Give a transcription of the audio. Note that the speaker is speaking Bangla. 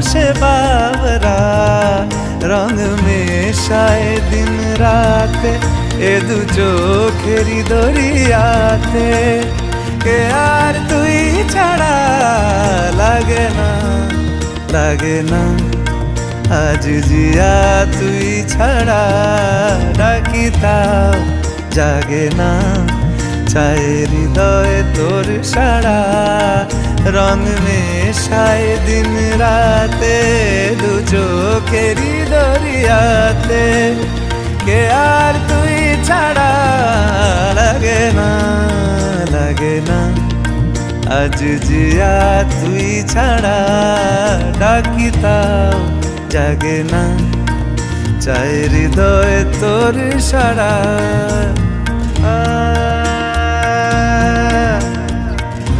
সে বাবরা রং মেশায় দিন রাতে এ দু চোখেরই দরিয়াতে। কে আর তুই ছাড়া লাগে না, লাগে না আজ জিয়া তুই ছাড়া ডাকি তাও জাগে না। চায় হৃদয় তোর সারা রং মেশায় দিন রাতে দু চোখেরই দরিয়াতে। কে আর তুই ছাড়া লাগে না, লাগে না আজ জিয়া তুই ছাড়া ডাকি তাও জাগে না। চায় হৃদয় তোর সারা